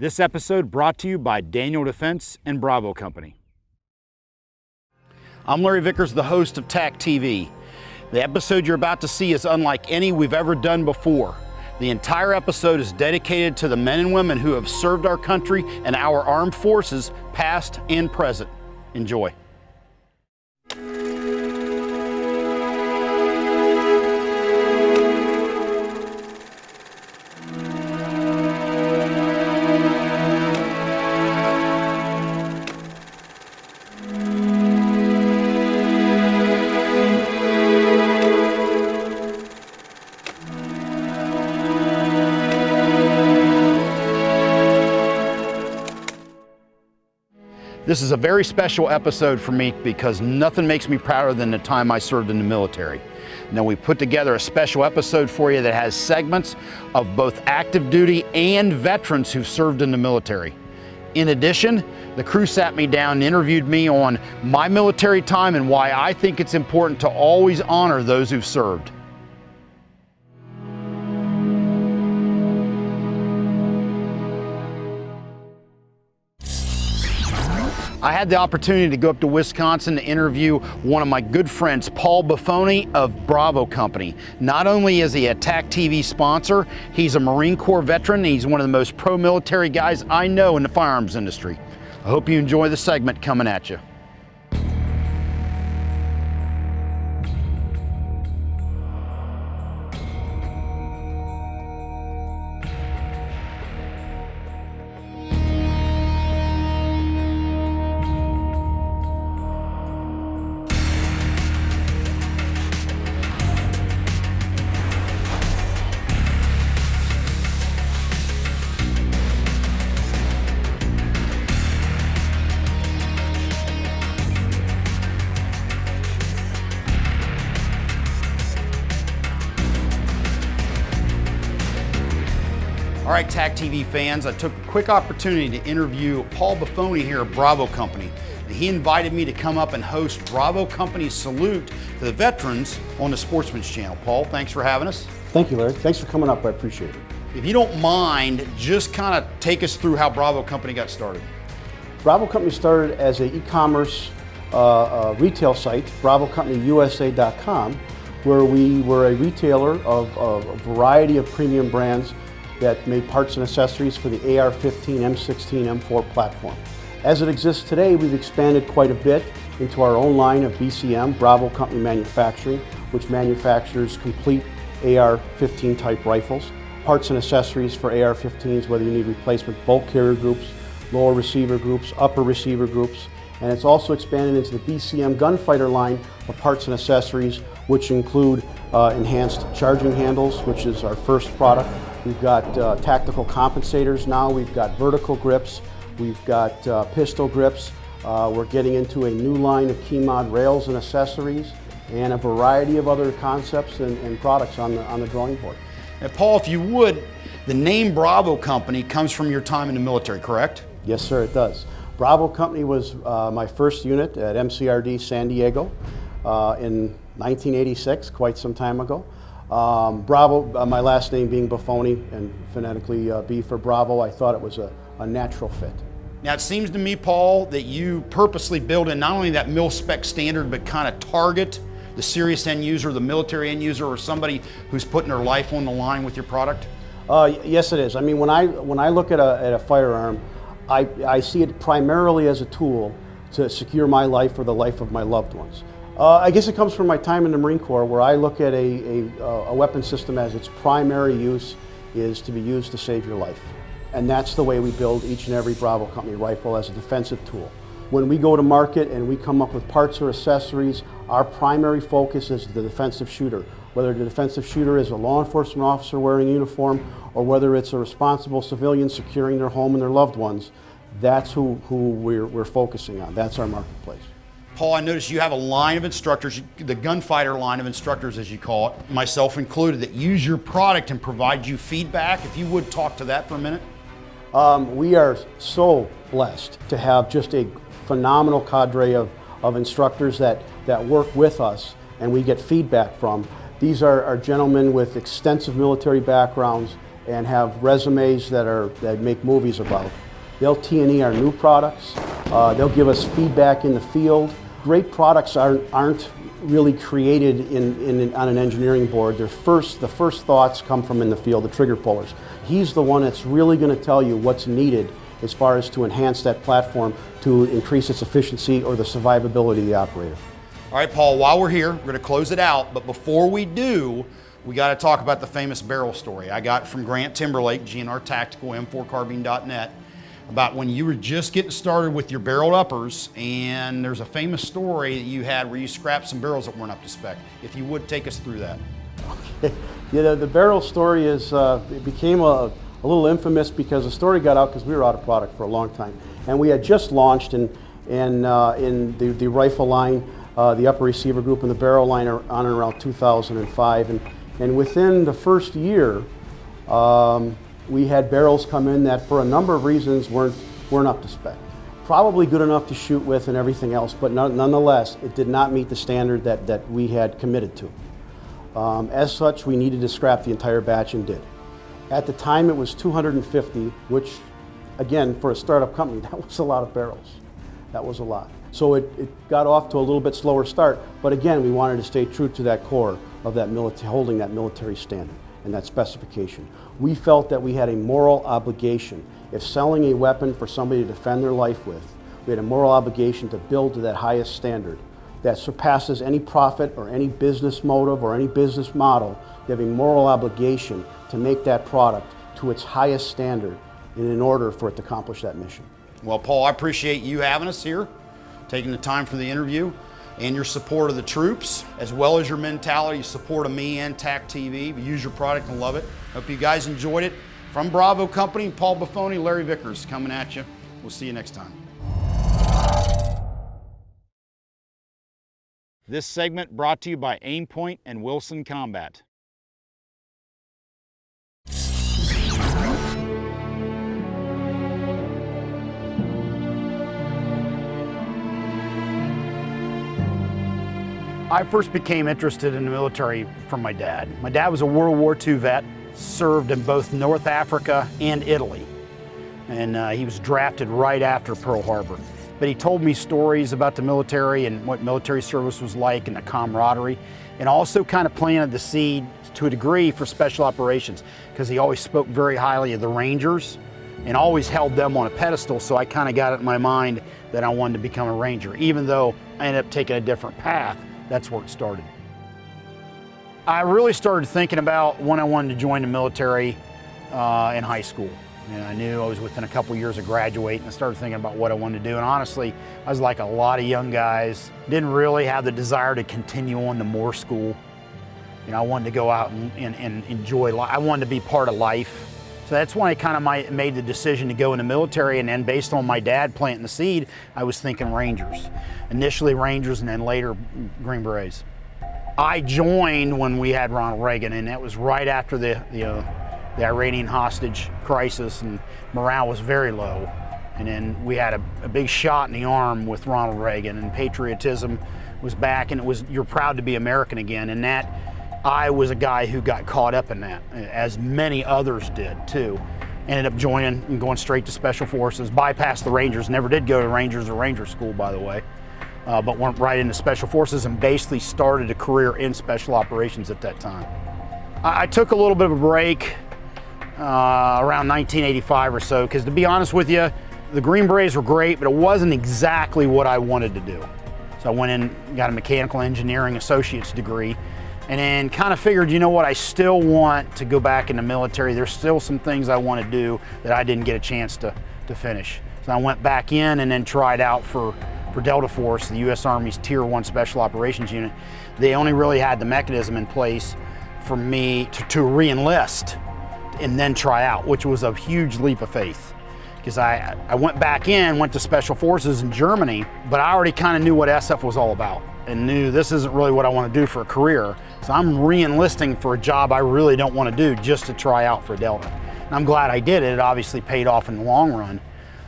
This episode brought to you by Daniel Defense and Bravo Company. I'm Larry Vickers, the host of TAC-TV. The episode you're about to see is unlike any we've ever done before. The entire episode is dedicated to the men and women who have served our country and our armed forces, past and present. Enjoy. This is a very special episode for me because nothing makes me prouder than the time I served in the military. Now, we put together a special episode for you that has segments of both active duty and veterans who've served in the military. In addition, the crew sat me down and interviewed me on my military time and why I think it's important to always honor those who've served. I had the opportunity to go up to Wisconsin to interview one of my good friends, Paul Buffoni of Bravo Company. Not only is he a TAC-TV sponsor, he's a Marine Corps veteran, and he's one of the most pro-military guys I know in the firearms industry. I hope you enjoy the segment coming at you. All right, TAC-TV fans, I took a quick opportunity to interview Paul Buffoni here at Bravo Company. He invited me to come up and host Bravo Company's salute to the veterans on the Sportsman's Channel. Paul, thanks for having us. Thank you, Larry. Thanks for coming up. I appreciate it. If you don't mind, just kind of take us through how Bravo Company got started. Bravo Company started as an e-commerce retail site, BravoCompanyUSA.com, where we were a retailer of a variety of premium brands that made parts and accessories for the AR-15, M16, M4 platform. As it exists today, we've expanded quite a bit into our own line of BCM, Bravo Company Manufacturing, which manufactures complete AR-15 type rifles, parts and accessories for AR-15s, whether you need replacement bolt carrier groups, lower receiver groups, upper receiver groups, and it's also expanded into the BCM gunfighter line of parts and accessories, which include enhanced charging handles, which is our first product. We've got tactical compensators now, we've got vertical grips, we've got pistol grips. We're getting into a new line of key mod rails and accessories, and a variety of other concepts and products on the drawing board. Now, Paul, if you would, the name Bravo Company comes from your time in the military, correct? Yes, sir, it does. Bravo Company was my first unit at MCRD San Diego in 1986, quite some time ago. Bravo, my last name being Buffoni, and phonetically B for Bravo, I thought it was a natural fit. Now, it seems to me, Paul, that you purposely build in not only that mil-spec standard, but kind of target the serious end user, the military end user, or somebody who's putting their life on the line with your product? Yes, it is. I mean, when I look at a firearm, I see it primarily as a tool to secure my life or the life of my loved ones. I guess it comes from my time in the Marine Corps, where I look at a weapon system as its primary use is to be used to save your life. And that's the way we build each and every Bravo Company rifle, as a defensive tool. When we go to market and we come up with parts or accessories, our primary focus is the defensive shooter. Whether the defensive shooter is a law enforcement officer wearing a uniform, or whether it's a responsible civilian securing their home and their loved ones, that's who we're focusing on. That's our marketplace. Paul, I noticed you have a line of instructors, the gunfighter line of instructors, as you call it, myself included, that use your product and provide you feedback. If you would talk to that for a minute. We are so blessed to have just a phenomenal cadre of instructors that work with us and we get feedback from. These are gentlemen with extensive military backgrounds and have resumes that make movies about. They'll T&E our new products. They'll give us feedback in the field. Great products aren't really created on an engineering board. The first thoughts come from in the field, the trigger pullers. He's the one that's really going to tell you what's needed as far as to enhance that platform to increase its efficiency or the survivability of the operator. All right, Paul, while we're here, we're going to close it out, but before we do, we got to talk about the famous barrel story I got from Grant Timberlake, GNR Tactical, M4Carbine.net, about when you were just getting started with your barreled uppers, and there's a famous story that you had where you scrapped some barrels that weren't up to spec. If you would, take us through that. Okay. Yeah, the barrel story it became a little infamous because the story got out because we were out of product for a long time. And we had just launched in the rifle line, the upper receiver group, and the barrel line on and around 2005. And within the first year, we had barrels come in that for a number of reasons weren't up to spec. Probably good enough to shoot with and everything else, but nonetheless, it did not meet the standard that we had committed to. As such, we needed to scrap the entire batch and did. At the time, it was 250, which, again, for a startup company, that was a lot of barrels. That was a lot. So it got off to a little bit slower start, but again, we wanted to stay true to that core of that holding that military standard and that specification. We felt that we had a moral obligation. If selling a weapon for somebody to defend their life with, we had a moral obligation to build to that highest standard that surpasses any profit or any business motive or any business model. You have a moral obligation to make that product to its highest standard in order for it to accomplish that mission. Well, Paul, I appreciate you having us here, taking the time for the interview, and your support of the troops, as well as your mentality, support of me and TAC-TV. We use your product and love it. Hope you guys enjoyed it. From Bravo Company, Paul Buffoni, Larry Vickers coming at you. We'll see you next time. This segment brought to you by Aimpoint and Wilson Combat. I first became interested in the military from my dad. My dad was a World War II vet, served in both North Africa and Italy. And he was drafted right after Pearl Harbor. But he told me stories about the military and what military service was like and the camaraderie, and also kind of planted the seed to a degree for special operations, because he always spoke very highly of the Rangers and always held them on a pedestal. So I kind of got it in my mind that I wanted to become a Ranger, even though I ended up taking a different path. That's where it started. I really started thinking about when I wanted to join the military in high school. And I knew I was within a couple years of graduating, and I started thinking about what I wanted to do. And honestly, I was like a lot of young guys, didn't really have the desire to continue on to more school. You know, I wanted to go out and enjoy life. I wanted to be part of life. So that's when I kind of made the decision to go in the military, and then based on my dad planting the seed, I was thinking Rangers. Initially Rangers, and then later Green Berets. I joined when we had Ronald Reagan, and that was right after the Iranian hostage crisis, and morale was very low. And then we had a big shot in the arm with Ronald Reagan, and patriotism was back, and it was, you're proud to be American again. And that, I was a guy who got caught up in that, as many others did too. Ended up joining and going straight to Special Forces, bypassed the Rangers, never did go to Rangers or Ranger School, by the way, but went right into Special Forces and basically started a career in Special Operations at that time. I took a little bit of a break around 1985 or so, because to be honest with you, the Green Berets were great, but it wasn't exactly what I wanted to do. So I went in, got a mechanical engineering associate's degree, and then kind of figured, you know what, I still want to go back in the military. There's still some things I want to do that I didn't get a chance to finish. So I went back in and then tried out for Delta Force, the U.S. Army's Tier 1 Special Operations Unit. They only really had the mechanism in place for me to re-enlist and then try out, which was a huge leap of faith. Because I went back in, went to Special Forces in Germany, but I already kind of knew what SF was all about and knew this isn't really what I want to do for a career. So I'm re-enlisting for a job I really don't want to do just to try out for Delta. And I'm glad I did it. It obviously paid off in the long run.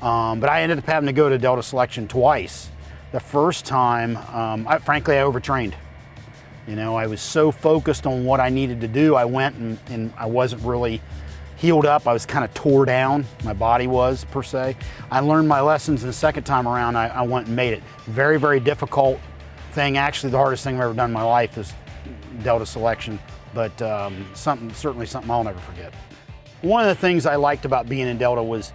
But I ended up having to go to Delta selection twice. The first time, frankly, I overtrained. You know, I was so focused on what I needed to do, I went and I wasn't really healed up. I was kind of tore down, my body was, per se. I learned my lessons, and the second time around, I went and made it. Very, very difficult thing. Actually, the hardest thing I've ever done in my life is Delta selection, but certainly something I'll never forget. One of the things I liked about being in Delta was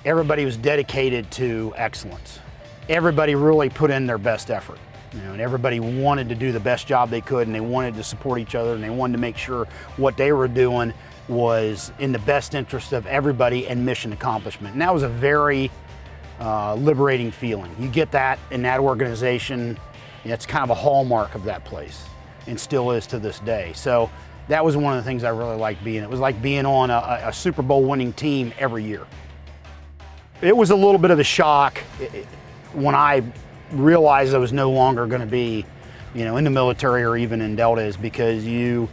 everybody was dedicated to excellence. Everybody really put in their best effort. And everybody wanted to do the best job they could, and they wanted to support each other, and they wanted to make sure what they were doing was in the best interest of everybody and mission accomplishment. And that was a very liberating feeling. You get that in that organization. It's kind of a hallmark of that place, and still is to this day. So that was one of the things I really liked being. It was like being on a Super Bowl winning team every year. It was a little bit of a shock when I realized I was no longer going to be, in the military or even in Delta, is because you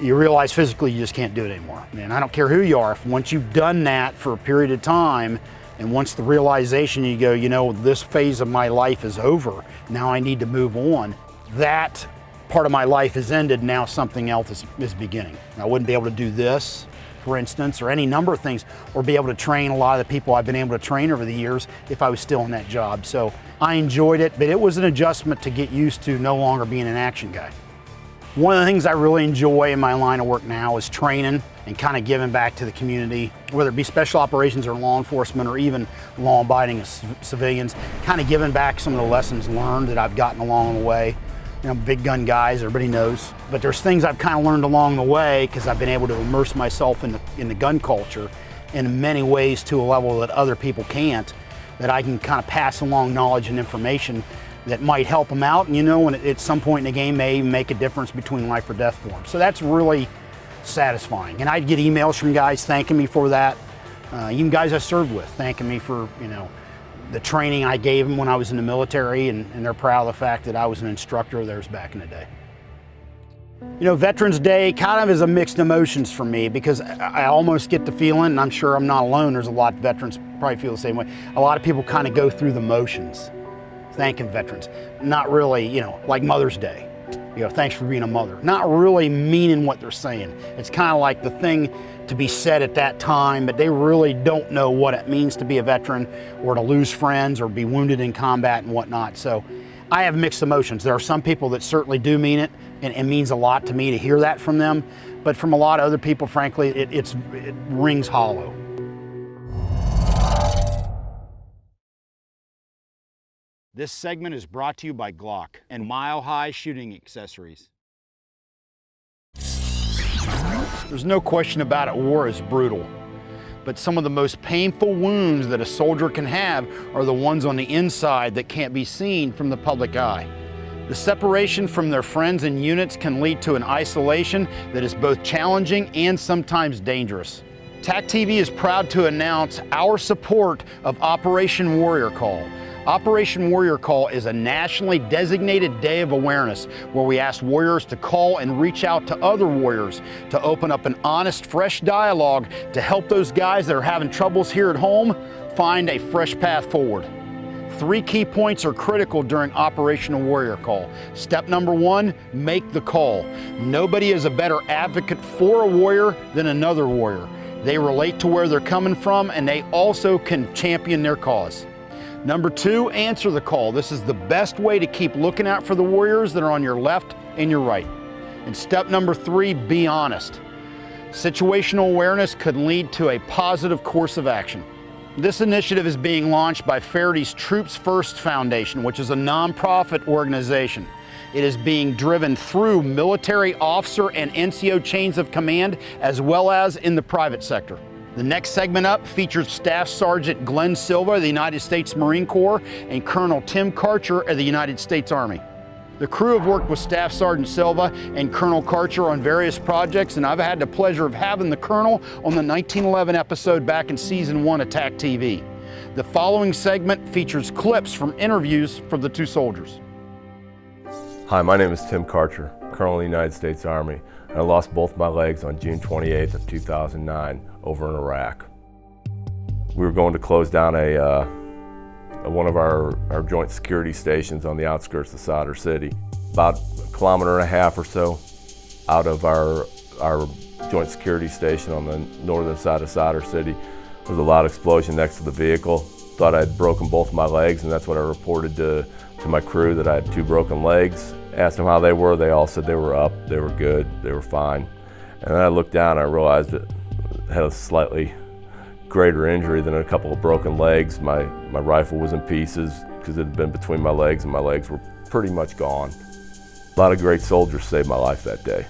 realize physically you just can't do it anymore. And I don't care who you are, once you've done that for a period of time, and once the realization you go, this phase of my life is over, now I need to move on. That part of my life has ended, now something else is beginning. I wouldn't be able to do this, for instance, or any number of things, or be able to train a lot of the people I've been able to train over the years if I was still in that job. So I enjoyed it, but it was an adjustment to get used to no longer being an action guy. One of the things I really enjoy in my line of work now is training and kind of giving back to the community, whether it be special operations or law enforcement or even law-abiding civilians, kind of giving back some of the lessons learned that I've gotten along the way. Big gun guys, everybody knows. But there's things I've kind of learned along the way because I've been able to immerse myself in the gun culture in many ways to a level that other people can't, that I can kind of pass along knowledge and information that might help them out, and at some point in the game may make a difference between life or death for them. So that's really satisfying. And I'd get emails from guys thanking me for that, even guys I served with thanking me for, the training I gave them when I was in the military, and they're proud of the fact that I was an instructor of theirs back in the day. Veterans Day kind of is a mixed emotions for me because I almost get the feeling, and I'm sure I'm not alone, there's a lot of veterans probably feel the same way, a lot of people kind of go through the motions thanking veterans. Not really, like Mother's Day. Thanks for being a mother. Not really meaning what they're saying. It's kind of like the thing to be said at that time, but they really don't know what it means to be a veteran or to lose friends or be wounded in combat and whatnot. So I have mixed emotions. There are some people that certainly do mean it, and it means a lot to me to hear that from them. But from a lot of other people, frankly, it rings hollow. This segment is brought to you by Glock and Mile High Shooting Accessories. There's no question about it, war is brutal. But some of the most painful wounds that a soldier can have are the ones on the inside that can't be seen from the public eye. The separation from their friends and units can lead to an isolation that is both challenging and sometimes dangerous. TAC-TV is proud to announce our support of Operation Warrior Call. Operation Warrior Call is a nationally designated day of awareness where we ask warriors to call and reach out to other warriors to open up an honest, fresh dialogue to help those guys that are having troubles here at home find a fresh path forward. 3 key points are critical during Operation Warrior Call. Step number 1, make the call. Nobody is a better advocate for a warrior than another warrior. They relate to where they're coming from, and they also can champion their cause. Number 2, answer the call. This is the best way to keep looking out for the warriors that are on your left and your right. And step number 3, be honest. Situational awareness could lead to a positive course of action. This initiative is being launched by Feherty's Troops First Foundation, which is a nonprofit organization. It is being driven through military officer and NCO chains of command, as well as in the private sector. The next segment up features Staff Sergeant Glen Silva of the United States Marine Corps and Colonel Tim Karcher of the United States Army. The crew have worked with Staff Sergeant Silva and Colonel Karcher on various projects, and I've had the pleasure of having the Colonel on the 1911 episode back in Season 1 of TAC-TV. The following segment features clips from interviews from the 2 soldiers. Hi, my name is Tim Karcher, Colonel of the United States Army. I lost both my legs on June 28th of 2009 over in Iraq. We were going to close down one of our joint security stations on the outskirts of Sadr City. About 1.5 kilometers or so out of our joint security station on the northern side of Solder City. There was a loud explosion next to the vehicle. Thought I'd broken both my legs, and that's what I reported to my crew, that I had 2 broken legs. Asked them how they were. They all said they were up, they were good, they were fine. And then I looked down and I realized that I had a slightly greater injury than a couple of broken legs. My rifle was in pieces because it had been between my legs, and my legs were pretty much gone. A lot of great soldiers saved my life that day.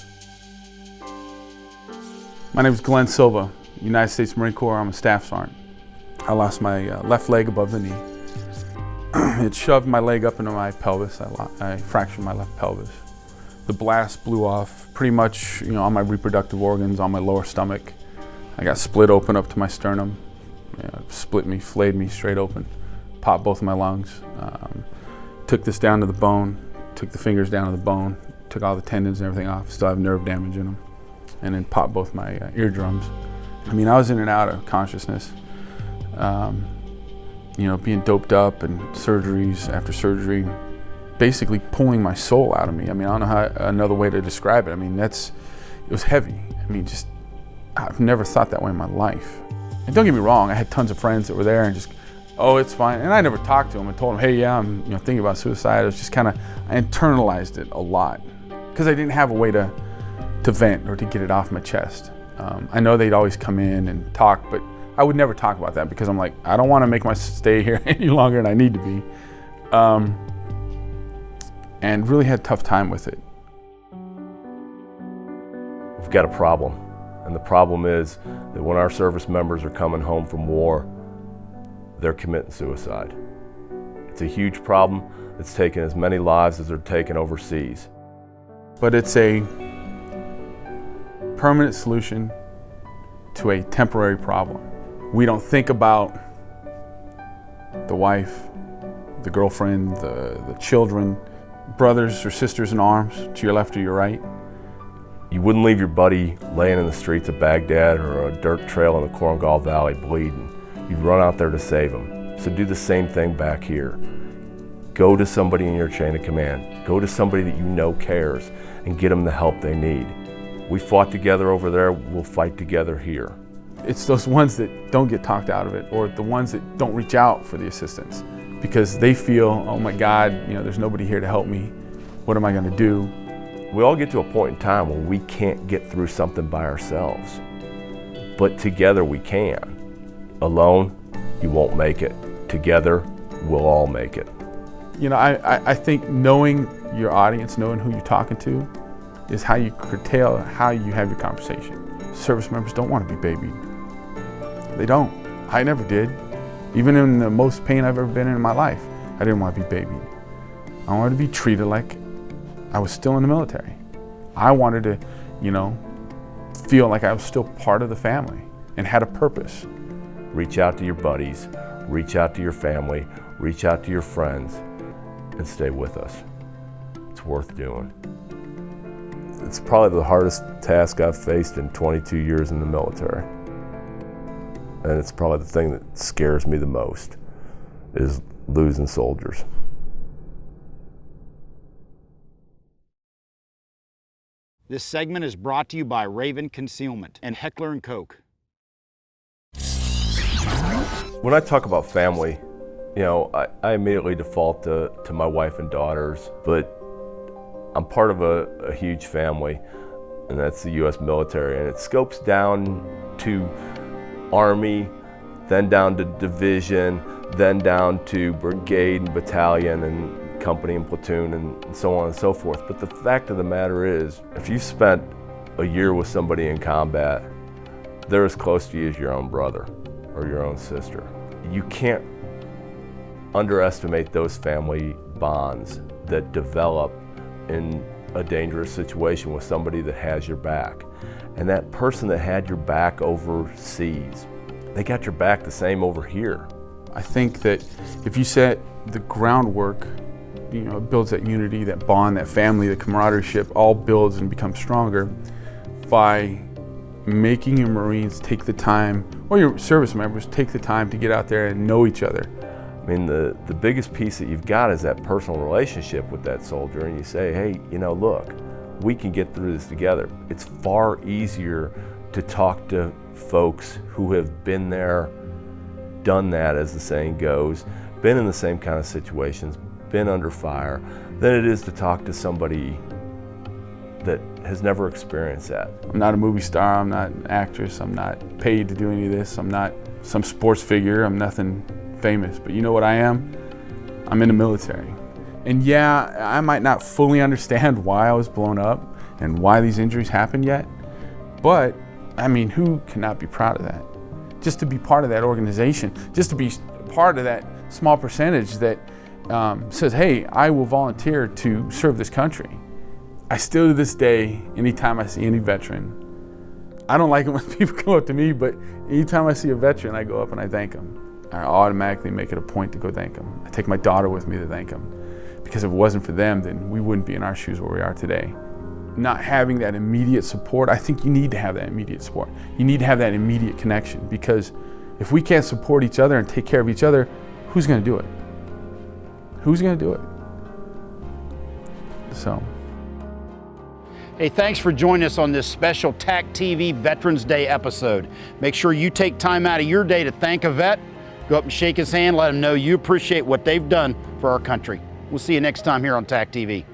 My name is Glen Silva, United States Marine Corp. I'm a staff sergeant. I lost my left leg above the knee. It shoved my leg up into my pelvis. I fractured my left pelvis. The blast blew off pretty much, on my reproductive organs, on my lower stomach. I got split open up to my sternum. Split me, flayed me straight open. Popped both of my lungs. Took this down to the bone. Took the fingers down to the bone. Took all the tendons and everything off. Still have nerve damage in them. And then popped both my eardrums. I was in and out of consciousness. Being doped up and surgeries after surgery, basically pulling my soul out of me. I don't know how another way to describe it. It was heavy. I've never thought that way in my life. And don't get me wrong, I had tons of friends that were there and just, oh, it's fine. And I never talked to them and told them, hey, yeah, I'm thinking about suicide. It was just I internalized it a lot because I didn't have a way to vent or to get it off my chest. I know they'd always come in and talk, but I would never talk about that because I'm like, I don't want to make my stay here any longer than I need to be. And really had a tough time with it. We've got a problem, and the problem is that when our service members are coming home from war, they're committing suicide. It's a huge problem. It's taken as many lives as they're taken overseas. But it's a permanent solution to a temporary problem. We don't think about the wife, the girlfriend, the children, brothers or sisters in arms to your left or your right. You wouldn't leave your buddy laying in the streets of Baghdad or a dirt trail in the Korengal Valley bleeding. You'd run out there to save him. So do the same thing back here. Go to somebody in your chain of command. Go to somebody that you know cares and get them the help they need. We fought together over there, we'll fight together here. It's those ones that don't get talked out of it, or the ones that don't reach out for the assistance because they feel, oh my God, there's nobody here to help me. What am I going to do? We all get to a point in time when we can't get through something by ourselves, but together we can. Alone, you won't make it. Together, we'll all make it. I think knowing your audience, knowing who you're talking to, is how you curtail how you have your conversation. Service members don't want to be babied. They don't. I never did. Even in the most pain I've ever been in my life, I didn't want to be babied. I wanted to be treated like I was still in the military. I wanted to, feel like I was still part of the family and had a purpose. Reach out to your buddies, reach out to your family, reach out to your friends, and stay with us. It's worth doing. It's probably the hardest task I've faced in 22 years in the military. And it's probably the thing that scares me the most, is losing soldiers. This segment is brought to you by Raven Concealment and Heckler & Koch. When I talk about family, I immediately default to my wife and daughters, but I'm part of a huge family, and that's the U.S. military, and it scopes down to Army, then down to division, then down to brigade and battalion and company and platoon and so on and so forth. But the fact of the matter is, if you spent a year with somebody in combat, they're as close to you as your own brother or your own sister. You can't underestimate those family bonds that develop in a dangerous situation with somebody that has your back. And that person that had your back overseas, they got your back the same over here. I think that if you set the groundwork, it builds that unity, that bond, that family, the camaraderie, all builds and becomes stronger by making your Marines take the time, or your service members take the time to get out there and know each other. The biggest piece that you've got is that personal relationship with that soldier, and you say, hey, look, we can get through this together. It's far easier to talk to folks who have been there, done that, as the saying goes, been in the same kind of situations, been under fire, than it is to talk to somebody that has never experienced that. I'm not a movie star, I'm not an actress, I'm not paid to do any of this, I'm not some sports figure, I'm nothing famous, but you know what I am? I'm in the military. And yeah, I might not fully understand why I was blown up and why these injuries happened yet, but I mean, who cannot be proud of that? Just to be part of that organization, just to be part of that small percentage that says, hey, I will volunteer to serve this country. I still to this day, anytime I see any veteran, I don't like it when people come up to me, but anytime I see a veteran, I go up and I thank them. I automatically make it a point to go thank them. I take my daughter with me to thank them. Because if it wasn't for them, then we wouldn't be in our shoes where we are today. Not having that immediate support, I think you need to have that immediate support. You need to have that immediate connection, because if we can't support each other and take care of each other, who's gonna do it? Who's gonna do it? So. Hey, thanks for joining us on this special TAC-TV Veterans Day episode. Make sure you take time out of your day to thank a vet. Go up and shake his hand, let him know you appreciate what they've done for our country. We'll see you next time here on TAC-TV.